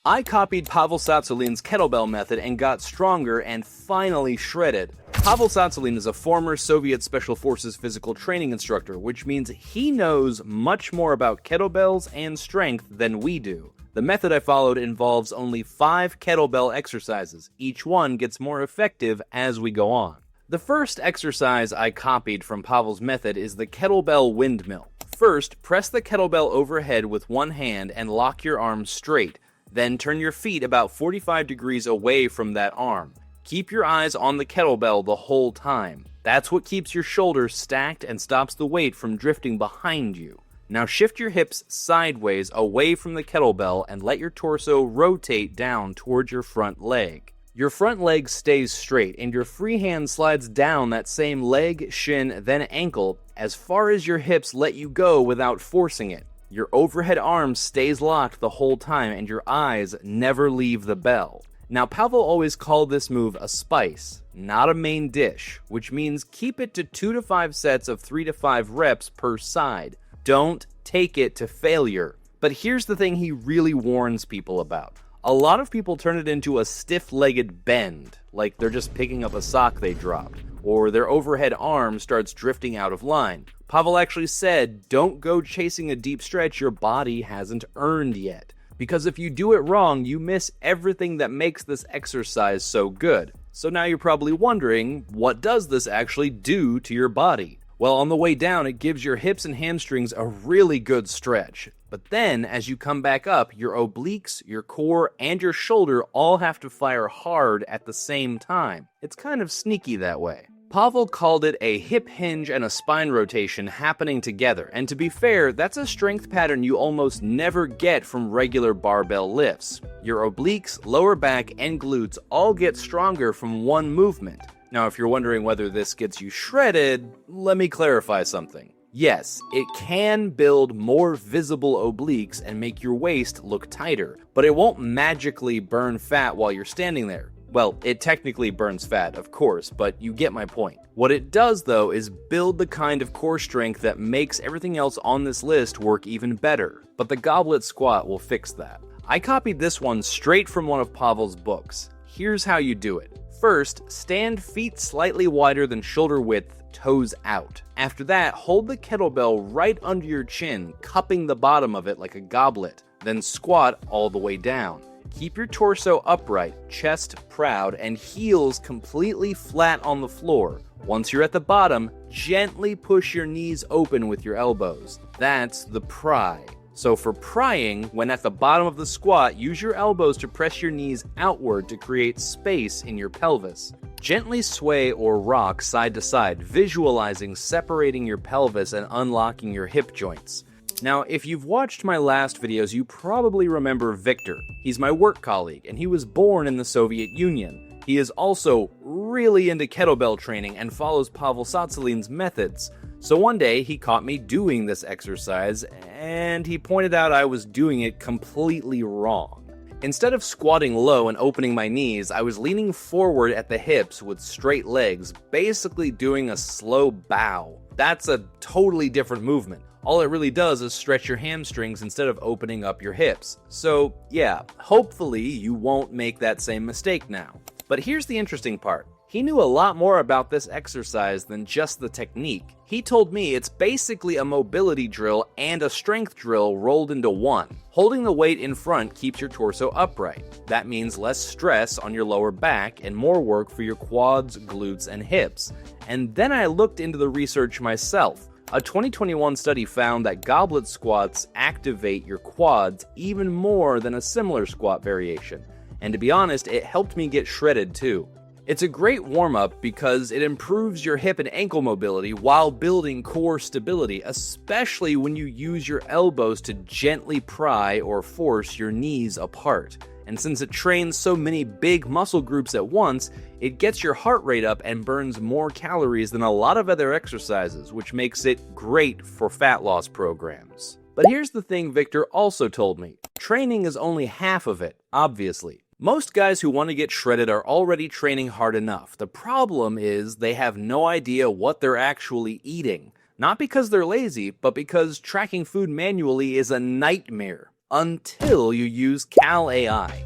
I copied Pavel Tsatsouline's kettlebell method and got stronger and finally shredded. Pavel Tsatsouline is a former Soviet Special Forces physical training instructor, which means he knows much more about kettlebells and strength than we do. The method I followed involves only 5 kettlebell exercises. Each one gets more effective as we go on. The first exercise I copied from Pavel's method is the kettlebell windmill. First, press the kettlebell overhead with one hand and lock your arms straight. Then turn your feet about 45 degrees away from that arm. Keep your eyes on the kettlebell the whole time. That's what keeps your shoulders stacked and stops the weight from drifting behind you. Now shift your hips sideways away from the kettlebell and let your torso rotate down towards your front leg. Your front leg stays straight and your free hand slides down that same leg, shin, then ankle as far as your hips let you go without forcing it. Your overhead arm stays locked the whole time and your eyes never leave the bell. Now, Pavel always called this move a spice, not a main dish, which means keep it to 2 to 5 sets of 3 to 5 reps per side. Don't take it to failure. But here's the thing he really warns people about. A lot of people turn it into a stiff-legged bend, like they're just picking up a sock they dropped, or their overhead arm starts drifting out of line. Pavel actually said, don't go chasing a deep stretch your body hasn't earned yet. Because if you do it wrong, you miss everything that makes this exercise so good. So now you're probably wondering, what does this actually do to your body? Well, on the way down, it gives your hips and hamstrings a really good stretch. But then, as you come back up, your obliques, your core, and your shoulder all have to fire hard at the same time. It's kind of sneaky that way. Pavel called it a hip hinge and a spine rotation happening together, and to be fair, that's a strength pattern you almost never get from regular barbell lifts. Your obliques, lower back, and glutes all get stronger from one movement. Now, if you're wondering whether this gets you shredded, let me clarify something. Yes, it can build more visible obliques and make your waist look tighter, but it won't magically burn fat while you're standing there. Well, it technically burns fat, of course, but you get my point. What it does, though, is build the kind of core strength that makes everything else on this list work even better. But the goblet squat will fix that. I copied this one straight from one of Pavel's books. Here's how you do it. First, stand feet slightly wider than shoulder width, toes out. After that, hold the kettlebell right under your chin, cupping the bottom of it like a goblet. Then squat all the way down. Keep your torso upright, chest proud, and heels completely flat on the floor. Once you're at the bottom, gently push your knees open with your elbows. That's the pry. So for prying, when at the bottom of the squat, use your elbows to press your knees outward to create space in your pelvis. Gently sway or rock side to side, visualizing separating your pelvis and unlocking your hip joints. Now, if you've watched my last videos, you probably remember Victor. He's my work colleague, and he was born in the Soviet Union. He is also really into kettlebell training and follows Pavel Tsatsouline's methods. So one day, he caught me doing this exercise, and he pointed out I was doing it completely wrong. Instead of squatting low and opening my knees, I was leaning forward at the hips with straight legs, basically doing a slow bow. That's a totally different movement. All it really does is stretch your hamstrings instead of opening up your hips. So yeah, hopefully you won't make that same mistake now. But here's the interesting part. He knew a lot more about this exercise than just the technique. He told me it's basically a mobility drill and a strength drill rolled into one. Holding the weight in front keeps your torso upright. That means less stress on your lower back and more work for your quads, glutes, and hips. And then I looked into the research myself. A 2021 study found that goblet squats activate your quads even more than a similar squat variation. And to be honest, it helped me get shredded too. It's a great warm-up because it improves your hip and ankle mobility while building core stability, especially when you use your elbows to gently pry or force your knees apart. And since it trains so many big muscle groups at once, it gets your heart rate up and burns more calories than a lot of other exercises, which makes it great for fat loss programs. But here's the thing Victor also told me. Training is only half of it, obviously. Most guys who want to get shredded are already training hard enough. The problem is they have no idea what they're actually eating. Not because they're lazy, but because tracking food manually is a nightmare. until you use Cal AI.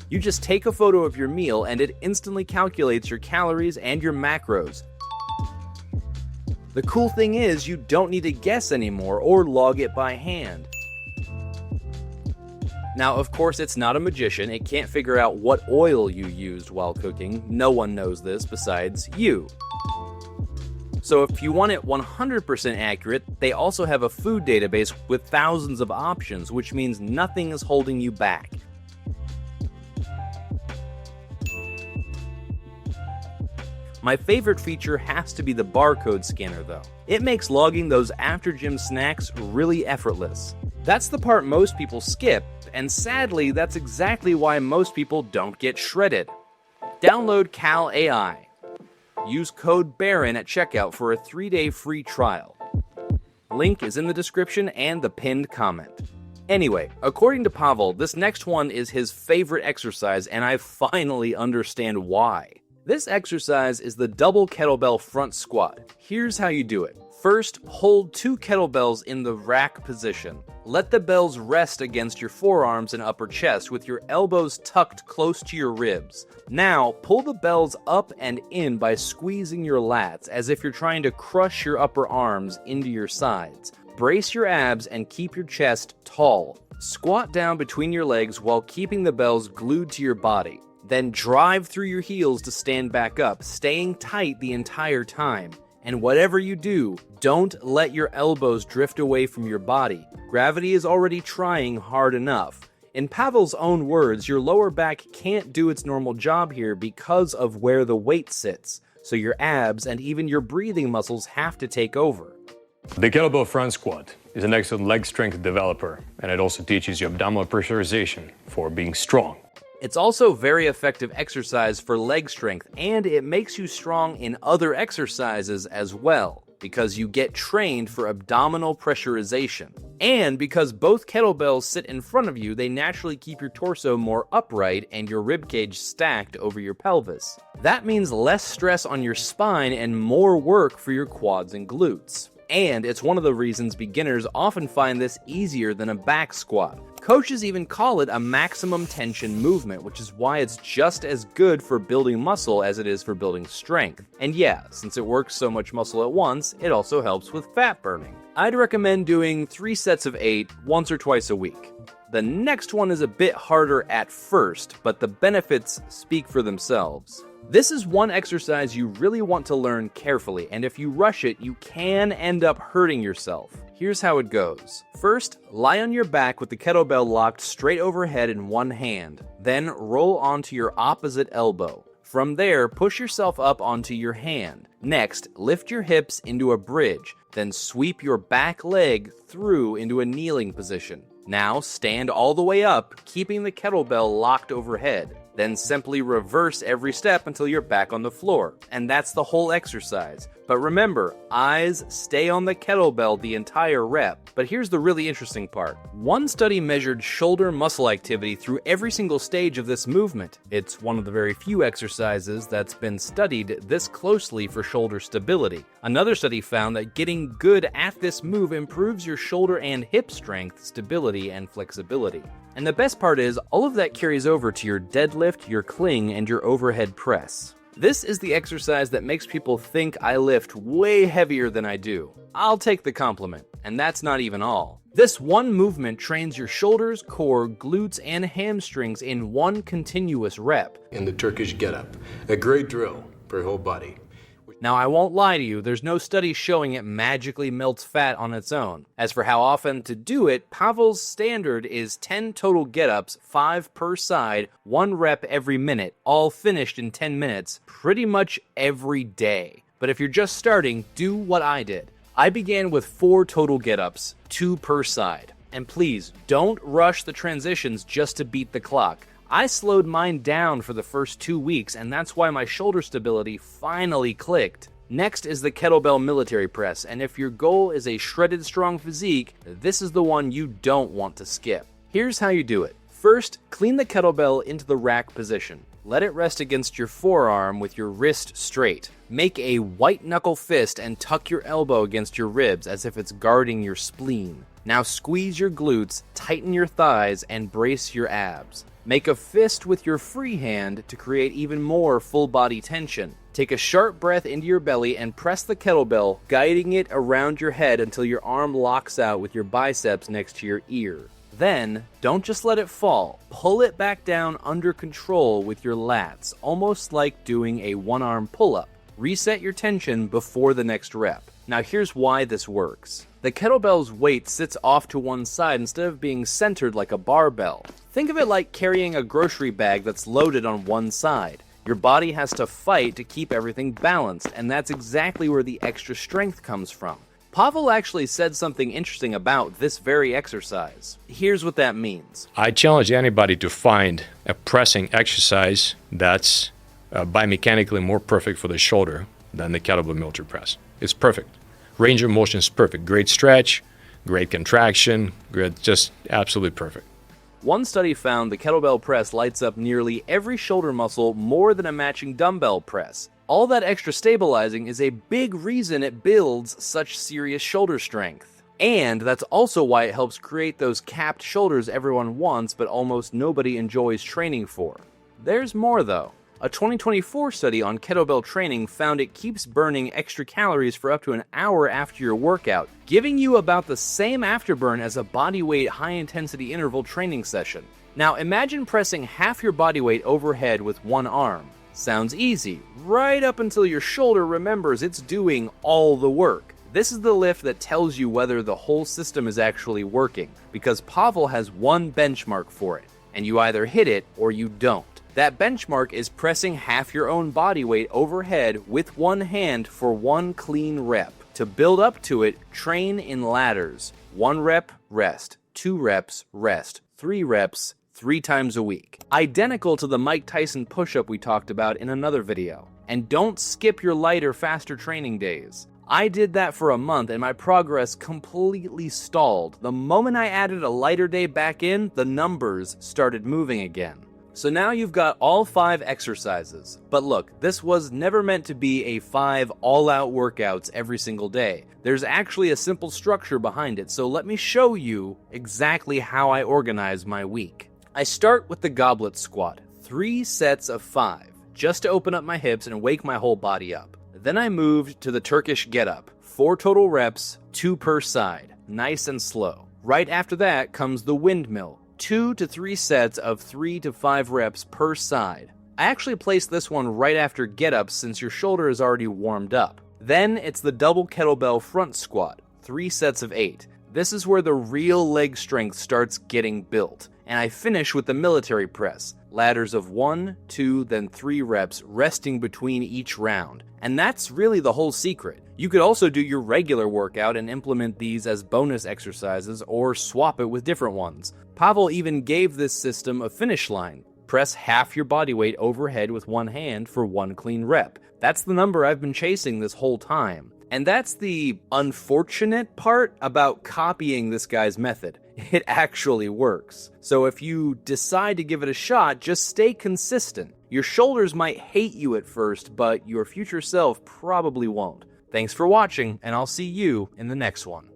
You just take a photo of your meal and it instantly calculates your calories and your macros. The cool thing is you don't need to guess anymore or log it by hand. Now, of course, it's not a magician. It can't figure out what oil you used while cooking. No one knows this besides you. So if you want it 100% accurate, they also have a food database with thousands of options, which means nothing is holding you back. My favorite feature has to be the barcode scanner though. It makes logging those after-gym snacks really effortless. That's the part most people skip, and sadly, that's exactly why most people don't get shredded. Download Cal AI. Use code BARON at checkout for a 3-day free trial. Link is in the description and the pinned comment. Anyway, according to Pavel, this next one is his favorite exercise, and I finally understand why. This exercise is the double kettlebell front squat. Here's how you do it. First, hold 2 kettlebells in the rack position. Let the bells rest against your forearms and upper chest with your elbows tucked close to your ribs. Now, pull the bells up and in by squeezing your lats as if you're trying to crush your upper arms into your sides. Brace your abs and keep your chest tall. Squat down between your legs while keeping the bells glued to your body. Then drive through your heels to stand back up, staying tight the entire time. And whatever you do, don't let your elbows drift away from your body. Gravity is already trying hard enough. In Pavel's own words, your lower back can't do its normal job here because of where the weight sits. So your abs and even your breathing muscles have to take over. The kettlebell front squat is an excellent leg strength developer, and it also teaches you abdominal pressurization for being strong. It's also very effective exercise for leg strength, and it makes you strong in other exercises as well, because you get trained for abdominal pressurization. And because both kettlebells sit in front of you, they naturally keep your torso more upright and your ribcage stacked over your pelvis. That means less stress on your spine and more work for your quads and glutes. And it's one of the reasons beginners often find this easier than a back squat. Coaches even call it a maximum tension movement, which is why it's just as good for building muscle as it is for building strength. And yeah, since it works so much muscle at once, it also helps with fat burning. I'd recommend doing 3 sets of 8 once or twice a week. The next one is a bit harder at first, but the benefits speak for themselves. This is one exercise you really want to learn carefully, and if you rush it, you can end up hurting yourself. Here's how it goes. First, lie on your back with the kettlebell locked straight overhead in one hand. Then roll onto your opposite elbow. From there, push yourself up onto your hand. Next, lift your hips into a bridge. Then sweep your back leg through into a kneeling position. Now stand all the way up, keeping the kettlebell locked overhead. Then simply reverse every step until you're back on the floor. And that's the whole exercise. But remember, eyes stay on the kettlebell the entire rep. But here's the really interesting part. One study measured shoulder muscle activity through every single stage of this movement. It's one of the very few exercises that's been studied this closely for shoulder stability. Another study found that getting good at this move improves your shoulder and hip strength, stability, and flexibility. And the best part is, all of that carries over to your deadlift, your cling, and your overhead press. This is the exercise that makes people think I lift way heavier than I do. I'll take the compliment, and that's not even all. This one movement trains your shoulders, core, glutes, and hamstrings in one continuous rep. In the Turkish get-up, a great drill for your whole body. Now, I won't lie to you, there's no study showing it magically melts fat on its own. As for how often to do it, Pavel's standard is 10 total get-ups, 5 per side, 1 rep every minute, all finished in 10 minutes, pretty much every day. But if you're just starting, do what I did. I began with 4 total get-ups, 2 per side. And please, don't rush the transitions just to beat the clock. I slowed mine down for the first 2 weeks, and that's why my shoulder stability finally clicked. Next is the kettlebell military press, and if your goal is a shredded strong physique, this is the one you don't want to skip. Here's how you do it. First, clean the kettlebell into the rack position. Let it rest against your forearm with your wrist straight. Make a white knuckle fist and tuck your elbow against your ribs as if it's guarding your spleen. Now squeeze your glutes, tighten your thighs, and brace your abs. Make a fist with your free hand to create even more full body tension. Take a sharp breath into your belly and press the kettlebell, guiding it around your head until your arm locks out with your biceps next to your ear. Then, don't just let it fall. Pull it back down under control with your lats, almost like doing a one-arm pull-up. Reset your tension before the next rep. Now here's why this works. The kettlebell's weight sits off to one side instead of being centered like a barbell. Think of it like carrying a grocery bag that's loaded on one side. Your body has to fight to keep everything balanced, and that's exactly where the extra strength comes from. Pavel actually said something interesting about this very exercise. Here's what that means. I challenge anybody to find a pressing exercise that's biomechanically more perfect for the shoulder than the kettlebell military press. It's perfect. Range of motion is perfect. Great stretch, great contraction, just absolutely perfect. One study found the kettlebell press lights up nearly every shoulder muscle more than a matching dumbbell press. All that extra stabilizing is a big reason it builds such serious shoulder strength. And that's also why it helps create those capped shoulders everyone wants but almost nobody enjoys training for. There's more though. A 2024 study on kettlebell training found it keeps burning extra calories for up to an hour after your workout, giving you about the same afterburn as a bodyweight high-intensity interval training session. Now imagine pressing half your bodyweight overhead with one arm. Sounds easy, right up until your shoulder remembers it's doing all the work. This is the lift that tells you whether the whole system is actually working, because Pavel has one benchmark for it, and you either hit it or you don't. That benchmark is pressing half your own body weight overhead with one hand for one clean rep. To build up to it, train in ladders. 1 rep, rest. 2 reps, rest. 3 reps, 3 times a week. Identical to the Mike Tyson push-up we talked about in another video. And don't skip your lighter, faster training days. I did that for a month and my progress completely stalled. The moment I added a lighter day back in, the numbers started moving again. So now you've got all 5 exercises. But look, this was never meant to be a 5 all-out workouts every single day. There's actually a simple structure behind it, so let me show you exactly how I organize my week. I start with the goblet squat, 3 sets of 5, just to open up my hips and wake my whole body up. Then I moved to the Turkish get-up, 4 total reps, 2 per side, nice and slow. Right after that comes the windmill, 2 to 3 sets of 3 to 5 reps per side. I actually placed this one right after get-ups since your shoulder is already warmed up. Then it's the double kettlebell front squat, 3 sets of 8. This is where the real leg strength starts getting built. And I finish with the military press, ladders of 1, 2, then 3 reps, resting between each round. And that's really the whole secret. You could also do your regular workout and implement these as bonus exercises or swap it with different ones. Pavel even gave this system a finish line. Press half your body weight overhead with one hand for 1 clean rep. That's the number I've been chasing this whole time. And that's the unfortunate part about copying this guy's method. It actually works. So if you decide to give it a shot, just stay consistent. Your shoulders might hate you at first, but your future self probably won't. Thanks for watching, and I'll see you in the next one.